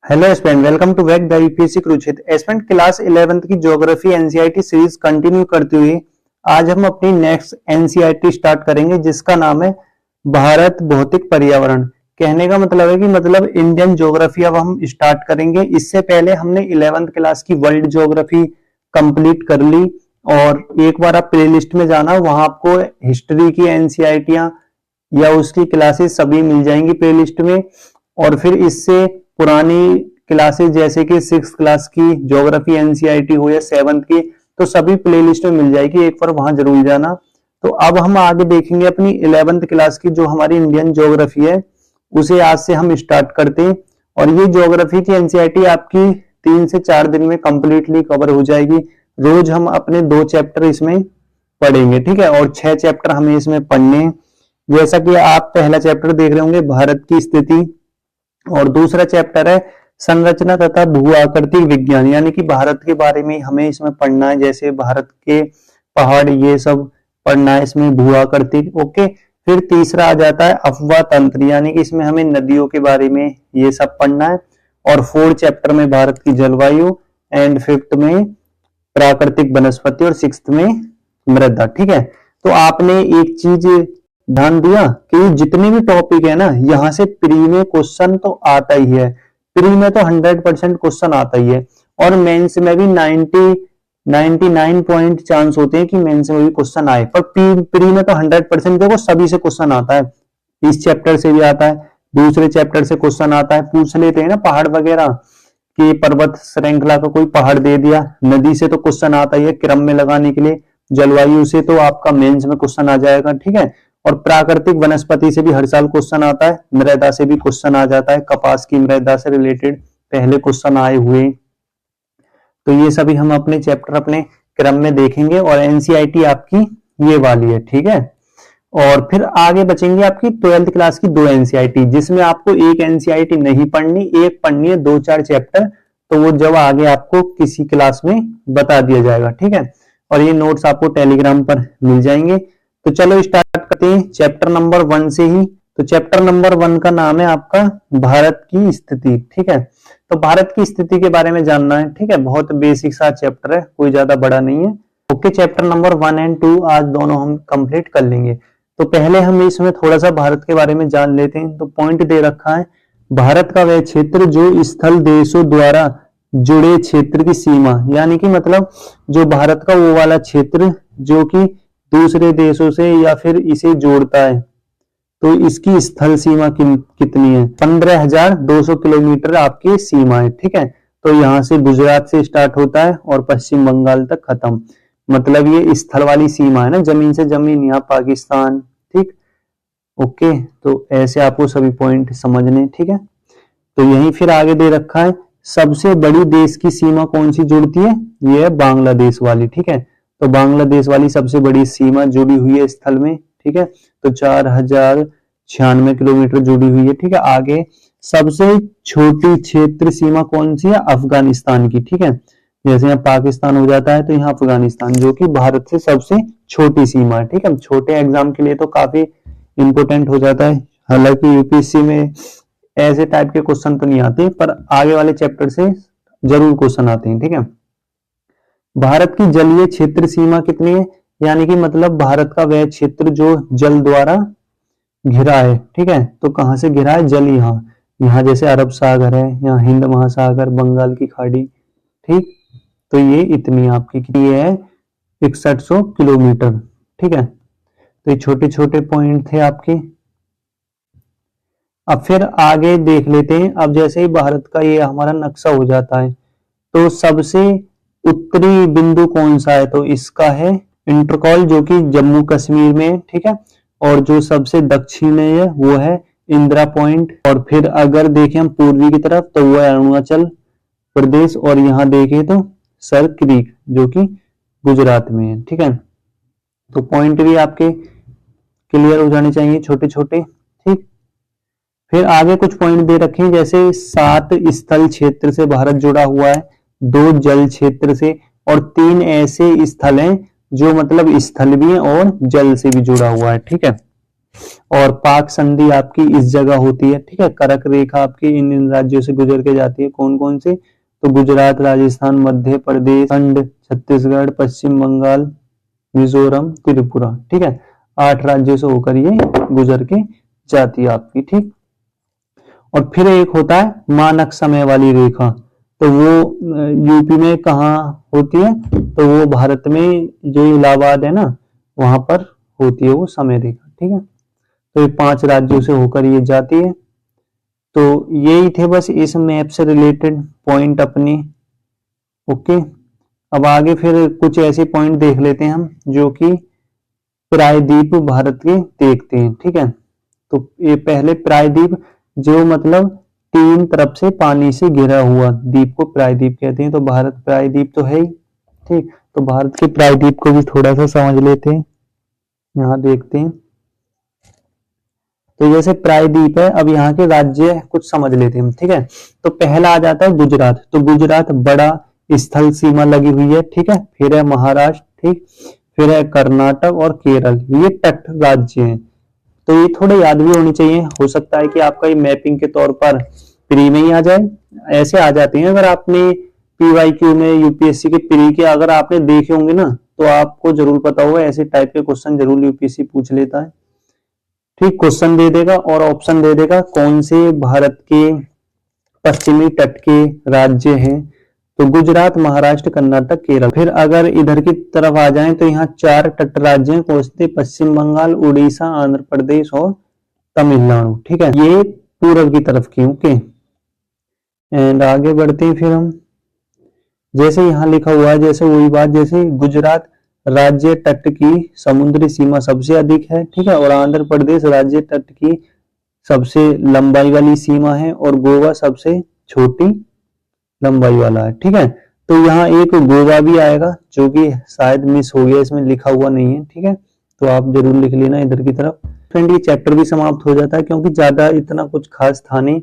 Hello student, welcome to wake the UPSC Kurukshetra. Student, class 11th की geography NCERT series continue करते हुए आज हम अपनी नेक्स्ट एनसीईआरटी स्टार्ट करेंगे जिसका नाम है भारत भौतिक पर्यावरण। कहने का मतलब है कि इंडियन ज्योग्राफी अब हम स्टार्ट करेंगे। इससे पहले हमने 11th क्लास की वर्ल्ड ज्योग्राफी कंप्लीट कर ली और एक बार आप प्ले लिस्ट में जाना, वहां आपको हिस्ट्री की एनसीईआरटियां या उसकी क्लासेस सभी मिल जाएंगी प्ले लिस्ट में। और फिर इससे पुरानी क्लासेस जैसे कि 6th क्लास की ज्योग्राफी एनसीईआरटी हो या 7th की, तो सभी प्लेलिस्ट में मिल जाएगी, एक बार वहां जरूर जाना। तो अब हम आगे देखेंगे अपनी 11th क्लास की जो हमारी इंडियन ज्योग्राफी है, उसे आज से हम स्टार्ट करते हैं। और ये ज्योग्राफी की एनसीईआरटी आपकी 3 से 4 दिन में कंप्लीटली कवर हो जाएगी। रोज हम अपने 2 चैप्टर इसमें पढ़ेंगे, ठीक है, और 6 चैप्टर हमें इसमें पढ़ने हैं। जैसा कि आप पहला चैप्टर देख रहे होंगे भारत की स्थिति, और दूसरा चैप्टर है संरचना तथा भू आकृतिक विज्ञान, यानी कि भारत के बारे में हमें इसमें पढ़ना है, जैसे भारत के पहाड़ ये सब पढ़ना है इसमें, भू आकृतिक। ओके, फिर तीसरा आ जाता है अफवाह तंत्र, यानी कि इसमें हमें नदियों के बारे में ये सब पढ़ना है। और 4th चैप्टर में भारत की जलवायु, एंड 5th में प्राकृतिक वनस्पति, और 6th में मृदा। ठीक है, तो आपने एक चीज ध्यान दिया कि जितने भी टॉपिक है ना, यहां से प्री में क्वेश्चन तो आता ही है। प्री में तो 100% क्वेश्चन आता ही है, और मेंस में भी 99 पॉइंट चांस होते हैं कि मेंस में भी क्वेश्चन आए। पर प्री में तो 100% देखो सभी से क्वेश्चन आता है। इस चैप्टर से भी आता है, दूसरे चैप्टर से क्वेश्चन आता है, पूछ लेते हैं ना पहाड़ वगैरह कि पर्वत श्रृंखला का कोई पहाड़ दे दिया। नदी से तो क्वेश्चन आता ही है क्रम में लगाने के लिए। जलवायु से तो आपका मेंस में क्वेश्चन आ जाएगा, ठीक है। और प्राकृतिक वनस्पति से भी हर साल क्वेश्चन आता है, मृदा से भी क्वेश्चन आ जाता है, कपास की मृदा से रिलेटेड पहले क्वेश्चन आए हुए। तो ये सभी हम अपने चैप्टर अपने क्रम में देखेंगे, और एनसीईआरटी आपकी ये वाली है, ठीक है। और फिर आगे बचेंगे आपकी 12th क्लास की 2 एनसीईआरटी, जिसमें आपको एक एनसीईआरटी नहीं पढ़नी, एक पढ़नी है 2-4 चैप्टर। तो वो जब आगे आपको किसी क्लास में बता दिया जाएगा, ठीक है। और ये नोट्स आपको टेलीग्राम पर मिल जाएंगे। तो चलो स्टार्ट करते हैं चैप्टर नंबर 1 से ही। तो चैप्टर नंबर 1 का नाम है आपका भारत की स्थिति, ठीक है। तो भारत की स्थिति के बारे में जानना है, ठीक है। बहुत बेसिक सा चैप्टर है, कोई ज्यादा बड़ा नहीं है। ओके, चैप्टर नंबर 1 एंड 2 आज दोनों हम कंप्लीट कर लेंगे। तो पहले हम इसमें थोड़ा सा भारत के बारे में जान लेते हैं। तो पॉइंट दे रखा है, भारत का वह क्षेत्र जो स्थल देशों द्वारा जुड़े क्षेत्र की सीमा, यानी कि जो भारत का वो वाला क्षेत्र जो कि दूसरे देशों से या फिर इसे जोड़ता है, तो इसकी स्थल सीमा कितनी है? 15,200 किलोमीटर आपकी सीमा है, ठीक है। तो यहां से गुजरात से स्टार्ट होता है और पश्चिम बंगाल तक खत्म। ये स्थल वाली सीमा है ना, जमीन से जमीन, यहाँ पाकिस्तान, ठीक। ओके, तो ऐसे आपको सभी पॉइंट समझने, ठीक है। तो यही फिर आगे दे रखा है, सबसे बड़ी देश की सीमा कौन सी जुड़ती है? ये है बांग्लादेश वाली, ठीक है। तो बांग्लादेश वाली सबसे बड़ी सीमा जुड़ी हुई है स्थल में, ठीक है। तो 4,096 किलोमीटर जुड़ी हुई है, ठीक है। आगे सबसे छोटी क्षेत्र सीमा कौन सी है? अफगानिस्तान की, ठीक है। जैसे यहाँ पाकिस्तान हो जाता है तो यहाँ अफगानिस्तान, जो कि भारत से सबसे छोटी सीमा है, ठीक है। छोटे एग्जाम के लिए तो काफी इंपोर्टेंट हो जाता है। हालांकि यूपीएससी में ऐसे टाइप के क्वेश्चन तो नहीं आते, पर आगे वाले चैप्टर से जरूर क्वेश्चन आते हैं, ठीक है। भारत की जलीय क्षेत्र सीमा कितनी है? यानी कि भारत का वह क्षेत्र जो जल द्वारा घिरा है, ठीक है। तो कहां से घिरा है? जल, यहाँ जैसे अरब सागर है, यहाँ हिंद महासागर, बंगाल की खाड़ी, ठीक। तो ये इतनी आपकी कितनी है? 6100 किलोमीटर, ठीक है। तो ये छोटे छोटे पॉइंट थे आपके। अब फिर आगे देख लेते हैं। अब जैसे ही भारत का ये हमारा नक्शा हो जाता है, तो सबसे उत्तरी बिंदु कौन सा है? तो इसका है इंटरकॉल, जो कि जम्मू कश्मीर में, ठीक है। और जो सबसे दक्षिण है वो है इंदिरा पॉइंट। और फिर अगर देखें हम पूर्वी की तरफ, तो वो है अरुणाचल प्रदेश। और यहाँ देखें तो सर क्रीक, जो कि गुजरात में है, ठीक है। तो पॉइंट भी आपके क्लियर हो जाने चाहिए, छोटे छोटे, ठीक। फिर आगे कुछ पॉइंट दे रखे हैं, जैसे 7 स्थल क्षेत्र से भारत जुड़ा हुआ है, 2 जल क्षेत्र से, और 3 ऐसे स्थल हैं जो स्थल भी है और जल से भी जुड़ा हुआ है, ठीक है। और पाक संधि आपकी इस जगह होती है, ठीक है। कर्क रेखा आपकी इन राज्यों से गुजर के जाती है। कौन कौन से? तो गुजरात, राजस्थान, मध्य प्रदेश, खंड, छत्तीसगढ़, पश्चिम बंगाल, मिजोरम, त्रिपुरा, ठीक है। 8 राज्यों से होकर ये गुजर के जाती है आपकी, ठीक। और फिर एक होता है मानक समय वाली रेखा, तो वो यूपी में कहाँ होती है? तो वो भारत में जो इलाहाबाद है ना, वहां पर होती है वो समय रेखा, ठीक है। तो ये 5 राज्यों से होकर ये जाती है। तो यही थे बस इस मैप से रिलेटेड पॉइंट अपने। ओके, अब आगे फिर कुछ ऐसे पॉइंट देख लेते हैं हम जो कि प्रायद्वीप भारत के देखते हैं, ठीक है। तो ये पहले प्रायद्वीप, जो मतलब 3 तरफ से पानी से घिरा हुआ द्वीप को प्रायद्वीप कहते हैं। तो भारत प्रायद्वीप तो है ही, ठीक। तो भारत के प्रायद्वीप को भी थोड़ा सा समझ लेते हैं, यहाँ देखते हैं। तो जैसे प्रायद्वीप है, अब यहाँ के राज्य कुछ समझ लेते हैं हम, ठीक है। तो पहला आ जाता है गुजरात। तो गुजरात बड़ा स्थल सीमा लगी हुई है, ठीक है। फिर है महाराष्ट्र, ठीक। फिर है कर्नाटक और केरल, ये तट राज्य हैं। तो ये थोड़े याद भी होनी चाहिए। हो सकता है कि आपका ये मैपिंग के तौर पर प्री में ही आ जाए, ऐसे आ जाते हैं। अगर आपने पीवाईक्यू में यूपीएससी के प्री के अगर आपने देखे होंगे ना, तो आपको जरूर पता होगा, ऐसे टाइप के क्वेश्चन जरूर यूपीएससी पूछ लेता है, ठीक। क्वेश्चन दे देगा और ऑप्शन दे देगा कौन से भारत के पश्चिमी तट के राज्य हैं। तो गुजरात, महाराष्ट्र, कर्नाटक, केरल। फिर अगर इधर की तरफ आ जाएं तो यहाँ 4 तट राज्य हैं, कौन से? पश्चिम बंगाल, उड़ीसा, आंध्र प्रदेश और तमिलनाडु, ठीक है। ये पूर्व की तरफ की, ओके। एंड आगे बढ़ते हैं फिर हम। जैसे यहाँ लिखा हुआ है, जैसे वही बात, जैसे गुजरात राज्य तट की समुद्री सीमा सबसे अधिक है, ठीक है। और आंध्र प्रदेश राज्य तट की सबसे लंबाई वाली सीमा है, और गोवा सबसे छोटी लंबाई वाला है, ठीक है। तो यहाँ एक गोवा भी आएगा, जो कि शायद मिस हो गया, इसमें लिखा हुआ नहीं है, ठीक है। तो आप जरूर लिख लेना इधर की तरफ। फ्रेंड, ये चैप्टर भी समाप्त हो जाता है, क्योंकि ज्यादा इतना कुछ खास था नहीं,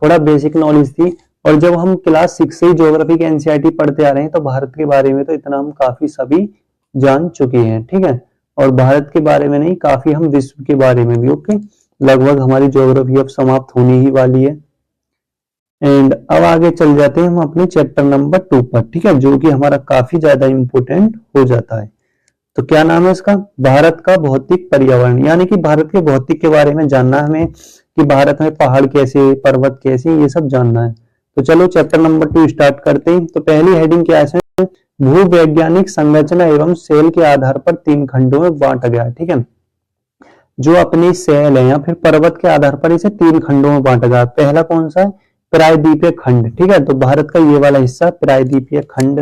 थोड़ा बेसिक नॉलेज थी। और जब हम क्लास 6 से ही ज्योग्राफी के एनसीईआरटी पढ़ते आ रहे हैं, तो भारत के बारे में तो इतना हम काफी सभी जान चुके हैं, ठीक है। और भारत के बारे में नहीं, काफी हम विश्व के बारे में भी, ओके। लगभग हमारी ज्योग्राफी अब समाप्त होने ही वाली है। एंड अब आगे चल जाते हैं हम अपने चैप्टर नंबर 2 पर, ठीक है, जो कि हमारा काफी ज्यादा इंपोर्टेंट हो जाता है। तो क्या नाम है इसका? भारत का भौतिक पर्यावरण, यानी कि भारत के भौतिक के बारे में जानना है हमें, कि भारत में पहाड़ कैसे, पर्वत कैसे, ये सब जानना है। तो चलो चैप्टर नंबर 2 स्टार्ट करते हैं। तो पहली हेडिंग क्या है? भूवैज्ञानिक संरचना एवं सेल के आधार पर 3 खंडों में बांटा गया है, ठीक है। जो अपनी सेल है या फिर पर्वत के आधार पर इसे 3 खंडों में बांटा गया। पहला कौन सा है? प्रायद्वीपीय खंड, ठीक है। तो भारत का ये वाला हिस्सा प्रायद्वीपीय खंड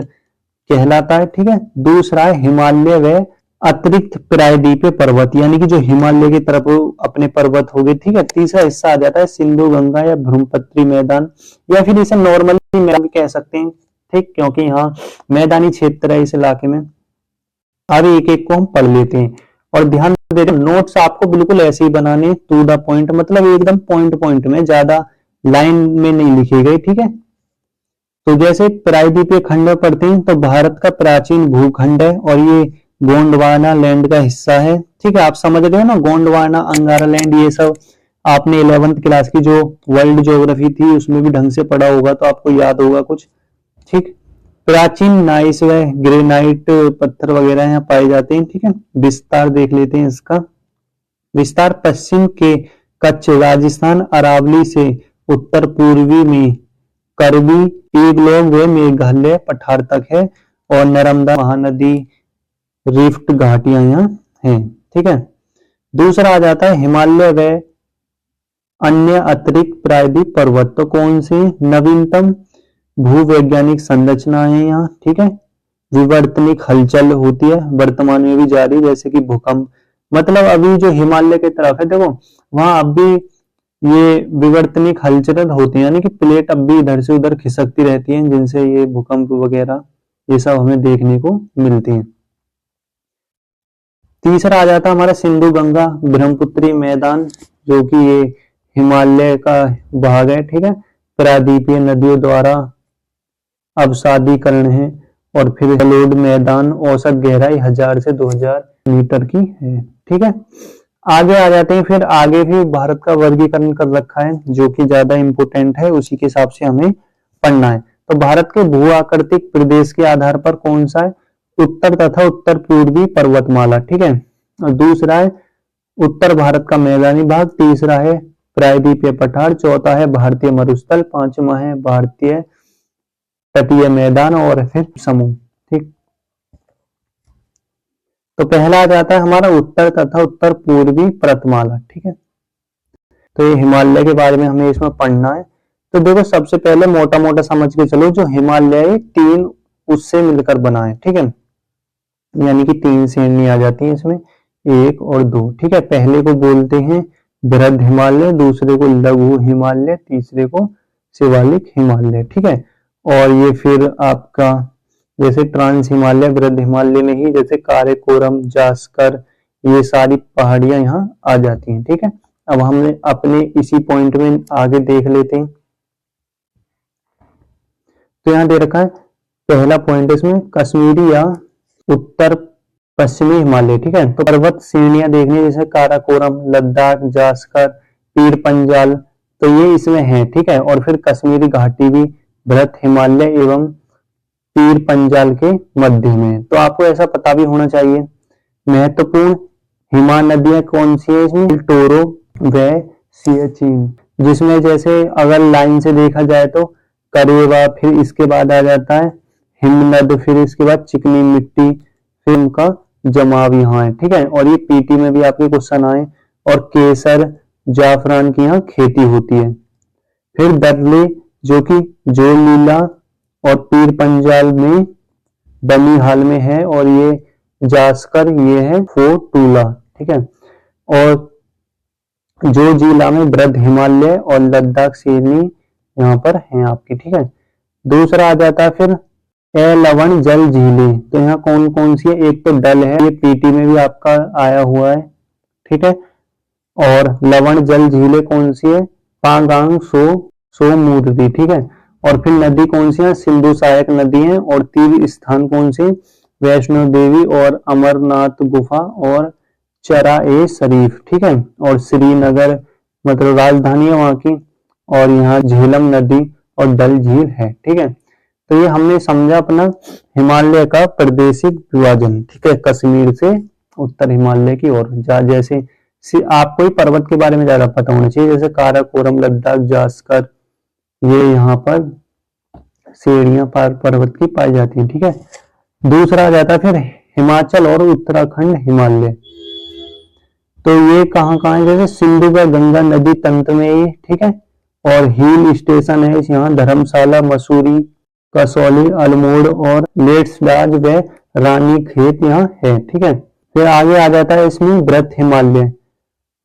कहलाता है, ठीक है। दूसरा है हिमालय व अतिरिक्त प्रायद्वीपीय पर्वत, यानी कि जो हिमालय की तरफ अपने पर्वत हो गए, ठीक है। तीसरा हिस्सा आ जाता है सिंधु गंगा या ब्रह्मपुत्री मैदान, या फिर इसे नॉर्मली मैदान भी कह सकते हैं, ठीक, क्योंकि यहाँ मैदानी क्षेत्र है इस इलाके में। अब एक एक को हम पढ़ लेते हैं, और ध्यान दे रहे नोट्स आपको बिल्कुल ऐसे ही बनाने, टू द पॉइंट, मतलब एकदम पॉइंट पॉइंट में, ज्यादा लाइन में नहीं लिखे गए, ठीक है। तो जैसे प्रायद्वीपीय खंड पढ़ते हैं, तो भारत का प्राचीन भूखंड है, और ये गोंडवाना लैंड का हिस्सा है, ठीक है। आप समझ रहे हो ना, गोंडवाना, अंगारा लैंड, ये सब आपने 11th क्लास की जो वर्ल्ड ज्योग्राफी थी उसमें भी ढंग से पढ़ा होगा, तो आपको याद होगा कुछ, ठीक। प्राचीन नाइस व ग्रेनाइट पत्थर वगैरह यहाँ पाए जाते हैं, ठीक है। विस्तार देख लेते हैं इसका। विस्तार पश्चिम के कच्छ, राजस्थान, अरावली से उत्तर पूर्वी में करबी, इगलोग व मेघालय पठार तक है, और नर्मदा महानदी रिफ्ट घाटियां यहाँ हैं, ठीक है। दूसरा आ जाता है हिमालय व अन्य अतिरिक्त प्रायद्वीप पर्वत। तो कौन से? नवीनतम भूवैज्ञानिक संरचना है यहाँ, ठीक है। विवर्तनिक हलचल होती है, वर्तमान में भी जारी, जैसे कि भूकंप, मतलब अभी जो हिमालय की तरफ है, देखो वहां अब भी ये विवर्तनिक हलचल होती है, यानी कि प्लेट अब भी इधर से उधर खिसकती रहती है, जिनसे ये भूकंप वगैरह ये सब हमें देखने को मिलती है। तीसरा आ जाता है हमारा सिंधु गंगा ब्रह्मपुत्री मैदान, जो कि ये हिमालय का भाग है, ठीक है। प्रायद्वीपीय नदियों द्वारा अवसादीकरण है, और फिर जलोढ़ मैदान, औसत गहराई 1000 से 2000 मीटर की है, ठीक है। आगे आ जाते हैं, फिर आगे भी भारत का वर्गीकरण कर रखा है जो कि ज्यादा इंपोर्टेंट है, उसी के हिसाब से हमें पढ़ना है। तो भारत के भू आकृतिक प्रदेश के आधार पर कौन सा है? उत्तर तथा उत्तर पूर्वी पर्वतमाला, ठीक है। और दूसरा है उत्तर भारत का मैदानी भाग, तीसरा है प्रायद्वीपीय पठार, चौथा है भारतीय मरुस्थल, पांचवा है भारतीय तटीय मैदान और फिर समूह, ठीक। तो पहला आ जाता है हमारा उत्तर तथा उत्तर पूर्वी पर्वतमाला, ठीक है। तो ये हिमालय के बारे में हमें इसमें पढ़ना है। तो देखो सबसे पहले मोटा मोटा समझ के चलो, जो हिमालय तीन उससे मिलकर बना है, ठीक है। यानी कि तीन श्रेणी आ जाती है इसमें, एक और दो, ठीक है। पहले को बोलते हैं बृहद हिमालय, दूसरे को लघु हिमालय, तीसरे को शिवालिक हिमालय, ठीक है। और ये फिर आपका जैसे ट्रांस हिमालय, बृहद हिमालय में ही जैसे काराकोरम, जास्कर, ये सारी पहाड़ियां यहाँ आ जाती हैं, ठीक है। अब हमने अपने इसी पॉइंट में आगे देख लेते हैं। तो यहाँ दे रखा है पहला पॉइंट इसमें कश्मीरी या उत्तर पश्चिमी हिमालय, ठीक है। तो पर्वत श्रेणियां देखने जैसे काराकोरम, लद्दाख, जास्कर, पीर पंजाल, तो ये इसमें है, ठीक है। और फिर कश्मीरी घाटी भी बृहद हिमालय एवं पीर पंजाल के मध्य में। तो आपको ऐसा पता भी होना चाहिए। महत्वपूर्ण हिमानदियां कौन सी है इसमें? टोरो व सियाचिन, जिसमें जैसे अगर लाइन से देखा जाए तो करेवा, फिर इसके बाद आ जाता है हिमनद, फिर इसके बाद चिकनी मिट्टी, फिर उनका जमाव यहाँ है, ठीक है। और ये पीटी में भी आपके क्वेश्चन आए। और केसर, जाफरान की यहाँ खेती होती है। फिर दर्ले जो कि जोर लीला और पीर पंजाल में बनी हाल में है, और ये जास्कर ये है फोटूला, ठीक है। और जो जिला में बृहद हिमालय और लद्दाख श्रेणी यहाँ पर है आपकी, ठीक है। दूसरा आ जाता है फिर लवण जल झीलें। तो यहाँ कौन कौन सी है? एक तो डल है, ये पीटी में भी आपका आया हुआ है, ठीक है। और लवण जल झीलें कौन सी है? पांगांग, सो मूर्ति, ठीक है। और फिर नदी कौन सी है? सिंधु सहायक नदी है। और तीर्थ स्थान कौन से? वैष्णो देवी और अमरनाथ गुफा और चरा ए शरीफ, ठीक है। और श्रीनगर मतलब राजधानी है वहां की। और यहाँ झेलम नदी और डल झील है, ठीक है। तो ये हमने समझा अपना हिमालय का प्रादेशिक विभाजन, ठीक है। कश्मीर से उत्तर हिमालय की ओर जैसे आपको ही पर्वत के बारे में ज्यादा पता होना चाहिए, जैसे काराकोरम, लद्दाख, जास्कर, ये यहाँ पर श्रेणियां पर्वत की पाई जाती है, ठीक है। दूसरा आ जाता है फिर हिमाचल और उत्तराखंड हिमालय। तो ये कहाँ है? जैसे सिंधु व गंगा नदी तंत्र में ही, ठीक है। और हिल स्टेशन है यहाँ धर्मशाला, मसूरी, कसौली, अल्मोड़ और लेट्सडाज व रानी खेत यहाँ है, ठीक है। फिर आगे आ जाता है इसमें बृहद हिमालय।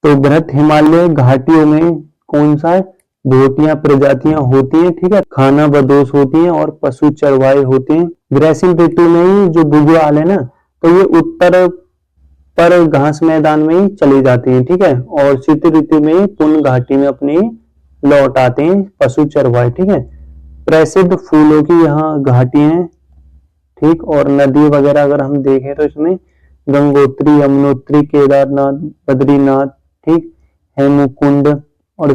तो बृहद हिमालय घाटियों में कौन सा है? घोटियां प्रजातियां होती हैं, ठीक है। खाना बदोश होती हैं और पशु चरवाहे होते हैं। ग्रीष्म ऋतु में ही जो बुग्याल है ना, तो ये उत्तर पर घास मैदान में ही चली जाती हैं, ठीक है। और शीत ऋतु में ही पुन घाटी में अपने लौट आते हैं पशु चरवाहे, ठीक है। प्रसिद्ध फूलों की यहाँ घाटी है, ठीक। और नदी वगैरह अगर हम देखें तो इसमें गंगोत्री, यमुनोत्री, केदारनाथ, बद्रीनाथ, ठीक, हेमकुंड और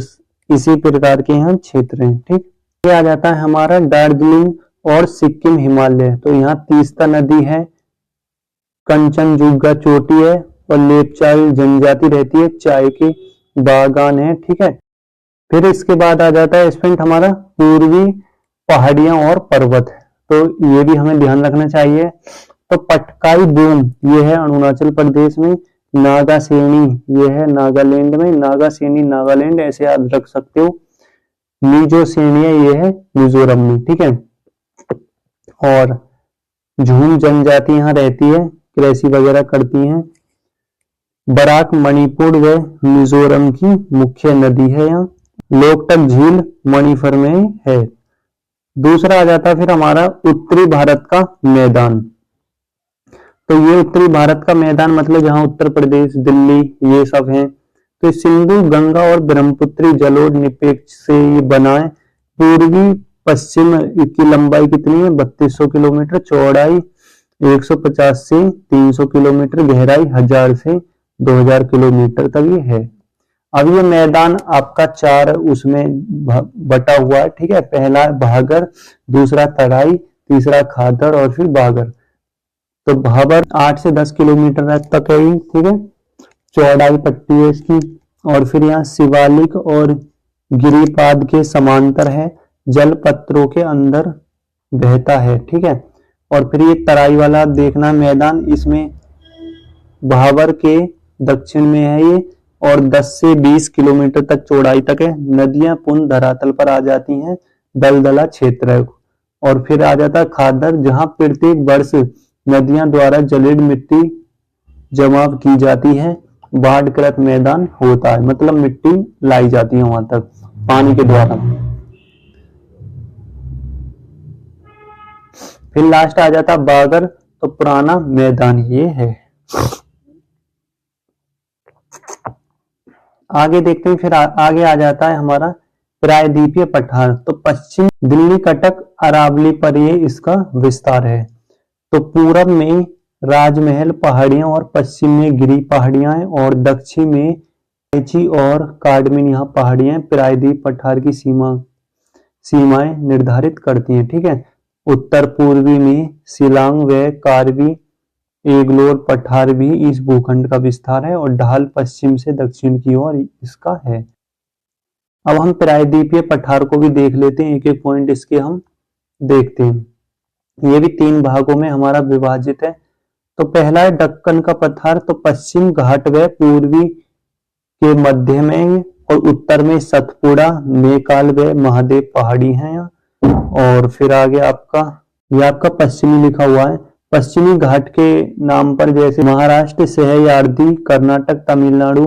इसी प्रकार के यहाँ क्षेत्र हैं, ठीक। ये आ जाता है हमारा दार्जिलिंग और सिक्किम हिमालय। तो यहाँ तीस्ता नदी है, कंचनजुंगा चोटी है और लेपचाल जनजाति रहती है, चाय के बागान है, ठीक है। फिर इसके बाद आ जाता है इसमें हमारा पूर्वी पहाड़ियां और पर्वत। तो ये भी हमें ध्यान रखना चाहिए। तो पटकाई बूम ये है अरुणाचल प्रदेश में, नागा श्रेणी ये है नागालैंड में, नागा श्रेणी नागालैंड ऐसे याद रख सकते हो। मीजो श्रेणी ये है मिजोरम में, ठीक है। और झूम जनजाति यहाँ रहती है, कृषि वगैरह करती हैं। बराक मणिपुर व मिजोरम की मुख्य नदी है यहाँ। लोकटक झील मणिपुर में है। दूसरा आ जाता है फिर हमारा उत्तरी भारत का मैदान। तो ये उत्तरी भारत का मैदान मतलब जहां उत्तर प्रदेश, दिल्ली ये सब हैं। तो सिंधु, गंगा और ब्रह्मपुत्री जलोढ़ निपेक्ष से ये बना है। पूर्वी पश्चिम की लंबाई कितनी है? 3200 किलोमीटर, चौड़ाई 150 से 300 किलोमीटर, गहराई 1000 से 2000 किलोमीटर तक ये है। अब ये मैदान आपका 4 उसमें बटा हुआ है, ठीक है। पहला भागर, दूसरा तराई, तीसरा खादर और फिर बागर। तो भाबर 8 से 10 किलोमीटर तक है ये, ठीक है, चौड़ाई पट्टी है इसकी। और फिर यहाँ शिवालिक और गिरिपाद के समांतर है, जल पत्रों के अंदर बहता है, ठीक है। और फिर ये तराई वाला देखना मैदान, इसमें भाबर के दक्षिण में है ये, और 10 से 20 किलोमीटर तक चौड़ाई तक है। नदियां पुनः धरातल पर आ जाती हैं, दलदला क्षेत्र है। और फिर आ जाता है खादर, जहां प्रत्येक वर्ष नदियां द्वारा जलीय मिट्टी जमा की जाती है, बाढ़कृत मैदान होता है, मतलब मिट्टी लाई जाती है वहां तक पानी के द्वारा। फिर लास्ट आ जाता बागर, तो पुराना मैदान ये है। आगे देखते हैं, फिर आगे आ जाता है हमारा प्रायद्वीपीय पठार। तो पश्चिम दिल्ली कटक अरावली पर ये इसका विस्तार है। तो पूरब में राजमहल पहाड़ियां और पश्चिम में गिरी पहाड़ियां हैं, और दक्षिण में एची और काडमिन यहाँ पहाड़ियां प्रायद्वीप पठार की सीमाएं निर्धारित करती हैं, ठीक है। उत्तर पूर्वी में शिलांग व कार्बी एग्लोर पठार भी इस भूखंड का विस्तार है, और ढाल पश्चिम से दक्षिण की ओर इसका है। अब हम प्रायद्वीपीय पठार को भी देख लेते हैं, एक एक पॉइंट इसके हम देखते हैं। ये भी 3 भागों में हमारा विभाजित है। तो पहला है दक्कन का पठार, तो पश्चिम घाट व पूर्वी के मध्य में और उत्तर में सतपुड़ा, नेकाल व महादेव पहाड़ी है यहाँ। और फिर आगे ये आपका पश्चिमी लिखा हुआ है। पश्चिमी घाट के नाम पर जैसे महाराष्ट्र, सहयाद्री, कर्नाटक, तमिलनाडु,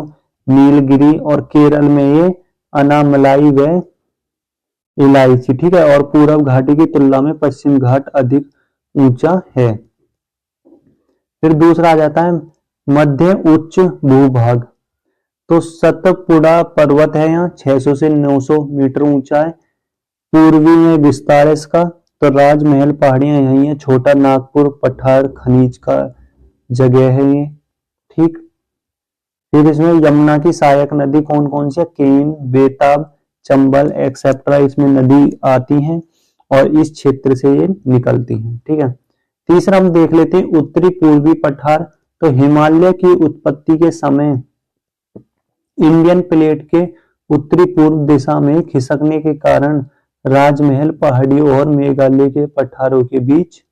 नीलगिरी, और केरल में ये अनामलाई व इलायची, ठीक है। और पूरब घाटी की तुलना में पश्चिम घाट अधिक ऊंचा है। फिर दूसरा आ जाता है मध्य उच्च भूभाग। तो सतपुड़ा पर्वत है यहाँ, 600 से 900 मीटर ऊंचा है। पूर्वी में विस्तार है इसका। तो राजमहल पहाड़ियां यही है। छोटा नागपुर पठार खनिज का जगह है ये, ठीक। फिर इसमें यमुना की सहायक नदी कौन कौन सी है? केन, बेताब, चंबल एक्सेट्रा इसमें नदी आती हैं, और इस क्षेत्र से ये निकलती हैं, ठीक है। तीसरा हम देख लेते हैं उत्तरी पूर्वी पठार। तो हिमालय की उत्पत्ति के समय इंडियन प्लेट के उत्तरी पूर्व दिशा में खिसकने के कारण राजमहल पहाड़ियों और मेघालय के पठारों के बीच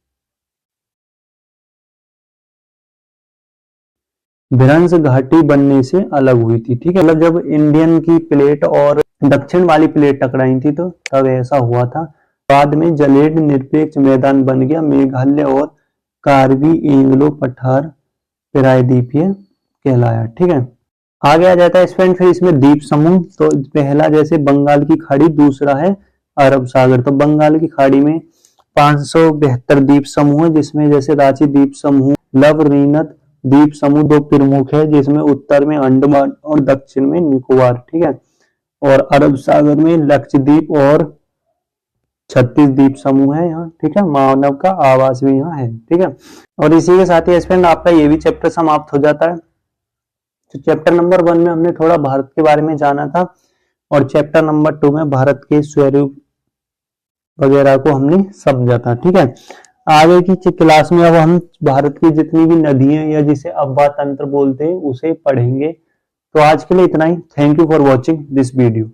भ्रंश घाटी बनने से अलग हुई थी, ठीक है। मतलब जब इंडियन की प्लेट और दक्षिण वाली प्लेट टकराई थी तो तब ऐसा हुआ था। बाद में जलेड निरपेक्ष मैदान बन गया। मेघालय और कार्बी एंग्लो पठार प्रायद्वीपीय कहलाया, ठीक है। आगे आ जाता है स्पेन। फिर इसमें द्वीप समूह। तो पहला जैसे बंगाल की खाड़ी, दूसरा है अरब सागर। तो बंगाल की खाड़ी में 572 द्वीप समूह है, जिसमें जैसे रांची द्वीप समूह, लवरीनत द्वीप समूह 2 प्रमुख है, जिसमें उत्तर में अंडमान और दक्षिण में निकोबार, ठीक है। और अरब सागर में लक्षद्वीप और 36 द्वीप समूह है यहाँ, ठीक है। मानव का आवास भी यहाँ है, ठीक है। और इसी के साथ ही स्पेन आपका ये भी चैप्टर समाप्त हो जाता है। तो चैप्टर नंबर 1 में हमने थोड़ा भारत के बारे में जाना था, और चैप्टर नंबर 2 में भारत के स्वरूप वगैरह को हमने समझा था, ठीक है। आगे की क्लास में अब हम भारत की जितनी भी नदियां या जिसे अब्बा तंत्र बोलते हैं उसे पढ़ेंगे। तो आज के लिए इतना ही। Thank you for watching this video.